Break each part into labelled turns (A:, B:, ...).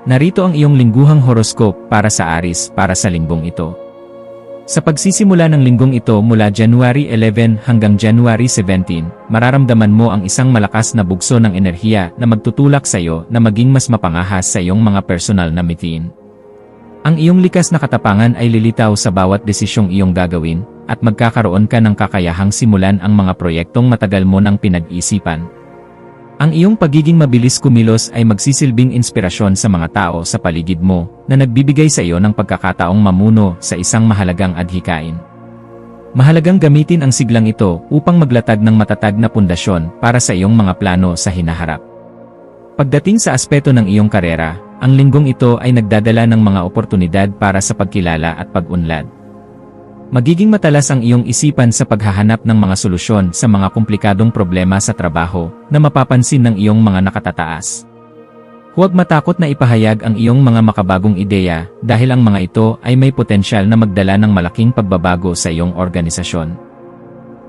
A: Narito ang iyong lingguhang horoscope para sa Aries para sa linggong ito. Sa pagsisimula ng linggong ito mula January 11 hanggang January 17, mararamdaman mo ang isang malakas na bugso ng enerhiya na magtutulak sa iyo na maging mas mapangahas sa iyong mga personal na mitiin. Ang iyong likas na katapangan ay lilitaw sa bawat desisyong iyong gagawin, at magkakaroon ka ng kakayahang simulan ang mga proyektong matagal mo nang pinag-isipan. Ang iyong pagiging mabilis kumilos ay magsisilbing inspirasyon sa mga tao sa paligid mo na nagbibigay sa iyo ng pagkakataong mamuno sa isang mahalagang adhikain. Mahalagang gamitin ang siglang ito upang maglatag ng matatag na pundasyon para sa iyong mga plano sa hinaharap. Pagdating sa aspeto ng iyong karera, ang linggong ito ay nagdadala ng mga oportunidad para sa pagkilala at pag-unlad. Magiging matalas ang iyong isipan sa paghahanap ng mga solusyon sa mga komplikadong problema sa trabaho na mapapansin ng iyong mga nakatataas. Huwag matakot na ipahayag ang iyong mga makabagong ideya dahil ang mga ito ay may potensyal na magdala ng malaking pagbabago sa iyong organisasyon.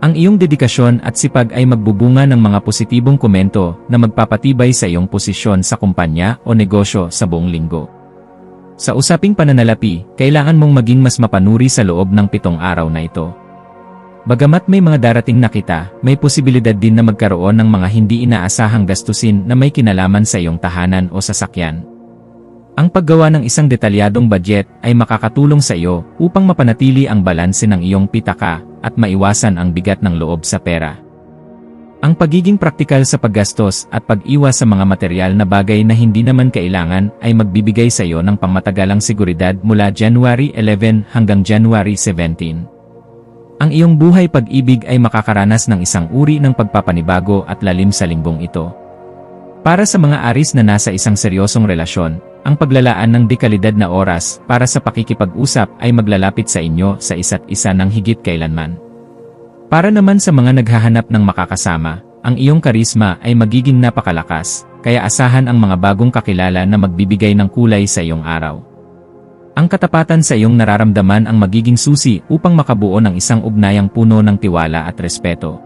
A: Ang iyong dedikasyon at sipag ay magbubunga ng mga positibong komento na magpapatibay sa iyong posisyon sa kumpanya o negosyo sa buong linggo. Sa usaping pananalapi, kailangan mong maging mas mapanuri sa loob ng 7 araw na ito. Bagamat may mga darating na kita, may posibilidad din na magkaroon ng mga hindi inaasahang gastusin na may kinalaman sa iyong tahanan o sasakyan. Ang paggawa ng isang detalyadong budget ay makakatulong sa iyo upang mapanatili ang balanse ng iyong pitaka at maiwasan ang bigat ng loob sa pera. Ang pagiging praktikal sa paggastos at pag-iwas sa mga material na bagay na hindi naman kailangan ay magbibigay sa iyo ng pangmatagalang seguridad mula January 11 hanggang January 17. Ang iyong buhay pag-ibig ay makakaranas ng isang uri ng pagpapanibago at lalim sa linggong ito. Para sa mga Aries na nasa isang seryosong relasyon, ang paglalaan ng dekalidad na oras para sa pakikipag-usap ay maglalapit sa inyo sa isa't isa ng higit kailanman. Para naman sa mga naghahanap ng makakasama, ang iyong karisma ay magiging napakalakas, kaya asahan ang mga bagong kakilala na magbibigay ng kulay sa iyong araw. Ang katapatan sa iyong nararamdaman ang magiging susi upang makabuo ng isang ugnayang puno ng tiwala at respeto.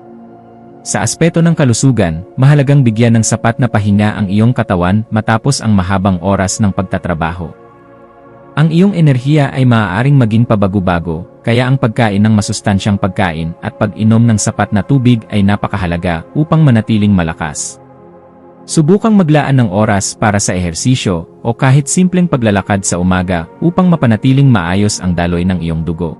A: Sa aspeto ng kalusugan, mahalagang bigyan ng sapat na pahinga ang iyong katawan matapos ang mahabang oras ng pagtatrabaho. Ang iyong enerhiya ay maaaring maging pabago-bago, kaya ang pagkain ng masustansyang pagkain at pag-inom ng sapat na tubig ay napakahalaga upang manatiling malakas. Subukang maglaan ng oras para sa ehersisyo o kahit simpleng paglalakad sa umaga upang mapanatiling maayos ang daloy ng iyong dugo.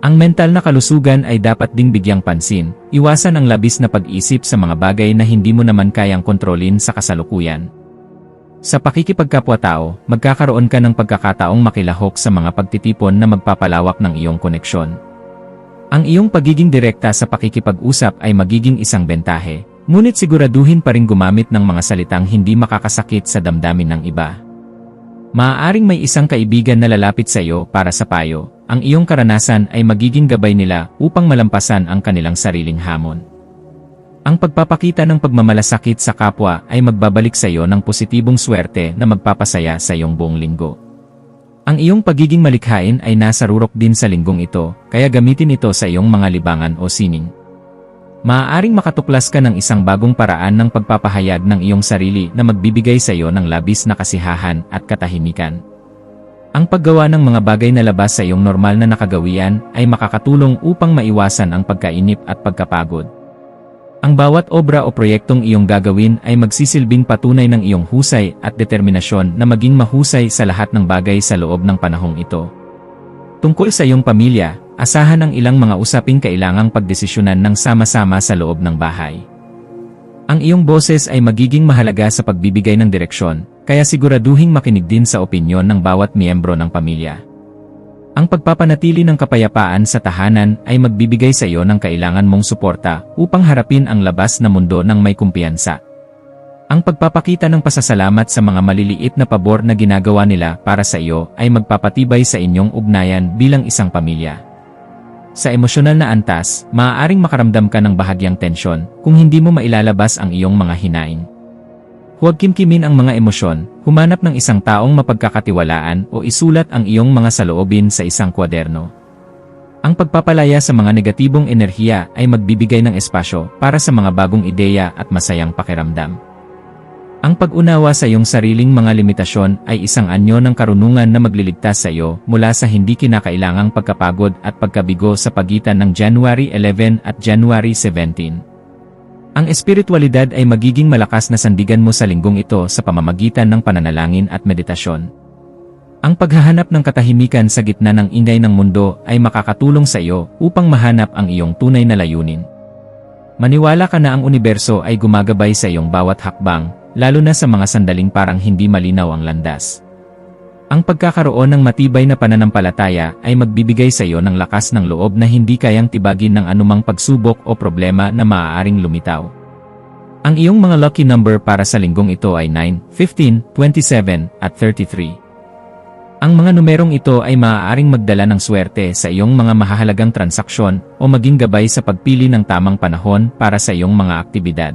A: Ang mental na kalusugan ay dapat ding bigyang pansin, iwasan ang labis na pag-isip sa mga bagay na hindi mo naman kayang kontrolin sa kasalukuyan. Sa pakikipagkapwa-tao, magkakaroon ka ng pagkakataong makilahok sa mga pagtitipon na magpapalawak ng iyong koneksyon. Ang iyong pagiging direkta sa pakikipag-usap ay magiging isang bentahe, ngunit siguraduhin pa rin gumamit ng mga salitang hindi makakasakit sa damdamin ng iba. Maaaring may isang kaibigan na lalapit sa iyo para sa payo, ang iyong karanasan ay magiging gabay nila upang malampasan ang kanilang sariling hamon. Ang pagpapakita ng pagmamalasakit sa kapwa ay magbabalik sa iyo ng positibong swerte na magpapasaya sa iyong buong linggo. Ang iyong pagiging malikhain ay nasa rurok din sa linggong ito, kaya gamitin ito sa iyong mga libangan o sining. Maaaring makatuklas ka ng isang bagong paraan ng pagpapahayag ng iyong sarili na magbibigay sa iyo ng labis na kasiyahan at katahimikan. Ang paggawa ng mga bagay na labas sa iyong normal na nakagawian ay makakatulong upang maiwasan ang pagkainip at pagkapagod. Ang bawat obra o proyektong iyong gagawin ay magsisilbing patunay ng iyong husay at determinasyon na maging mahusay sa lahat ng bagay sa loob ng panahong ito. Tungkol sa iyong pamilya, asahan ang ilang mga usaping kailangang pagdesisyonan ng sama-sama sa loob ng bahay. Ang iyong boses ay magiging mahalaga sa pagbibigay ng direksyon, kaya siguraduhing makinig din sa opinyon ng bawat miyembro ng pamilya. Ang pagpapanatili ng kapayapaan sa tahanan ay magbibigay sa iyo ng kailangan mong suporta upang harapin ang labas na mundo ng may kumpiyansa. Ang pagpapakita ng pasasalamat sa mga maliliit na pabor na ginagawa nila para sa iyo ay magpapatibay sa inyong ugnayan bilang isang pamilya. Sa emosyonal na antas, maaaring makaramdam ka ng bahagyang tensyon kung hindi mo mailalabas ang iyong mga hinaing. Huwag kimkimin ang mga emosyon, humanap ng isang taong mapagkakatiwalaan o isulat ang iyong mga saloobin sa isang kwaderno. Ang pagpapalaya sa mga negatibong enerhiya ay magbibigay ng espasyo para sa mga bagong ideya at masayang pakiramdam. Ang Ang pag-unawa sa iyong sariling mga limitasyon ay isang anyo ng karunungan na magliligtas sa iyo mula sa hindi kinakailangang pagkapagod at pagkabigo sa pagitan ng January 11 at January 17. Ang espiritualidad ay magiging malakas na sandigan mo sa linggong ito sa pamamagitan ng pananalangin at meditasyon. Ang paghahanap ng katahimikan sa gitna ng ingay ng mundo ay makakatulong sa iyo upang mahanap ang iyong tunay na layunin. Maniwala ka na ang universo ay gumagabay sa iyong bawat hakbang, lalo na sa mga sandaling parang hindi malinaw ang landas. Ang pagkakaroon ng matibay na pananampalataya ay magbibigay sa iyo ng lakas ng loob na hindi kayang tibagin ng anumang pagsubok o problema na maaaring lumitaw. Ang iyong mga lucky number para sa linggong ito ay 9, 15, 27, at 33. Ang mga numerong ito ay maaaring magdala ng swerte sa iyong mga mahahalagang transaksyon o maging gabay sa pagpili ng tamang panahon para sa iyong mga aktibidad.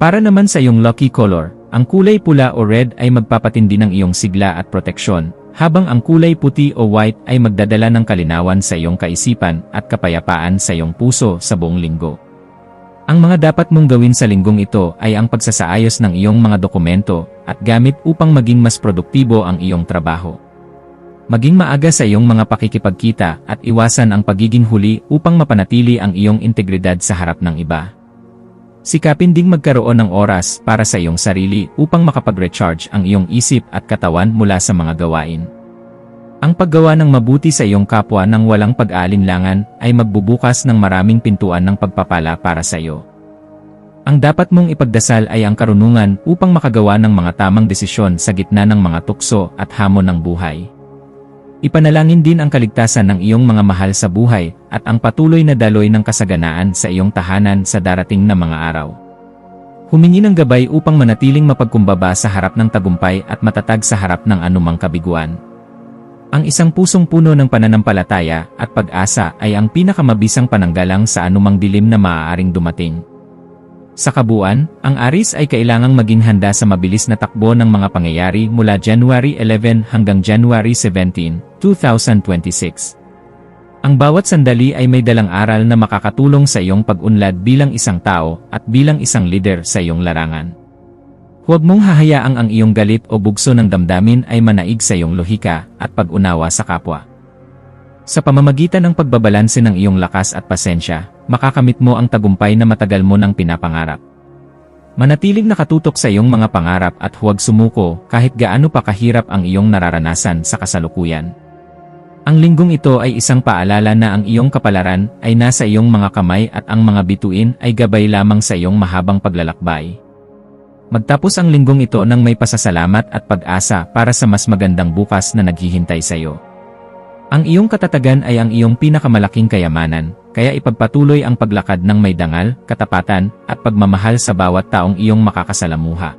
A: Para naman sa iyong lucky color, ang kulay pula o red ay magpapatindi ng iyong sigla at proteksyon, habang ang kulay puti o white ay magdadala ng kalinawan sa iyong kaisipan at kapayapaan sa iyong puso sa buong linggo. Ang mga dapat mong gawin sa linggong ito ay ang pagsasaayos ng iyong mga dokumento at gamit upang maging mas produktibo ang iyong trabaho. Maging maaga sa iyong mga pakikipagkita at iwasan ang pagiging huli upang mapanatili ang iyong integridad sa harap ng iba. Sikapin ding magkaroon ng oras para sa iyong sarili upang makapag-recharge ang iyong isip at katawan mula sa mga gawain. Ang paggawa ng mabuti sa iyong kapwa ng walang pag-aalinlangan ay magbubukas ng maraming pintuan ng pagpapala para sa iyo. Ang dapat mong ipagdasal ay ang karunungan upang makagawa ng mga tamang desisyon sa gitna ng mga tukso at hamon ng buhay. Ipanalangin din ang kaligtasan ng iyong mga mahal sa buhay at ang patuloy na daloy ng kasaganaan sa iyong tahanan sa darating na mga araw. Humingi ng gabay upang manatiling mapagkumbaba sa harap ng tagumpay at matatag sa harap ng anumang kabiguan. Ang isang pusong puno ng pananampalataya at pag-asa ay ang pinakamabisang pananggalang sa anumang dilim na maaaring dumating. Sa kabuuan, ang Aries ay kailangang maging handa sa mabilis na takbo ng mga pangyayari mula January 11 hanggang January 17, 2026. Ang bawat sandali ay may dalang aral na makakatulong sa iyong pag-unlad bilang isang tao at bilang isang leader sa iyong larangan. Huwag mong hahayaang ang iyong galit o bugso ng damdamin ay manaig sa iyong lohika at pag-unawa sa kapwa. Sa pamamagitan ng pagbabalanse ng iyong lakas at pasensya, makakamit mo ang tagumpay na matagal mo nang pinapangarap. Manatiling nakatutok sa iyong mga pangarap at huwag sumuko kahit gaano pa kahirap ang iyong nararanasan sa kasalukuyan. Ang linggong ito ay isang paalala na ang iyong kapalaran ay nasa iyong mga kamay at ang mga bituin ay gabay lamang sa iyong mahabang paglalakbay. Magtapos ang linggong ito ng may pasasalamat at pag-asa para sa mas magandang bukas na naghihintay sa iyo. Ang iyong katatagan ay ang iyong pinakamalaking kayamanan, kaya ipagpatuloy ang paglakad ng may dangal, katapatan, at pagmamahal sa bawat taong iyong makakasalamuha.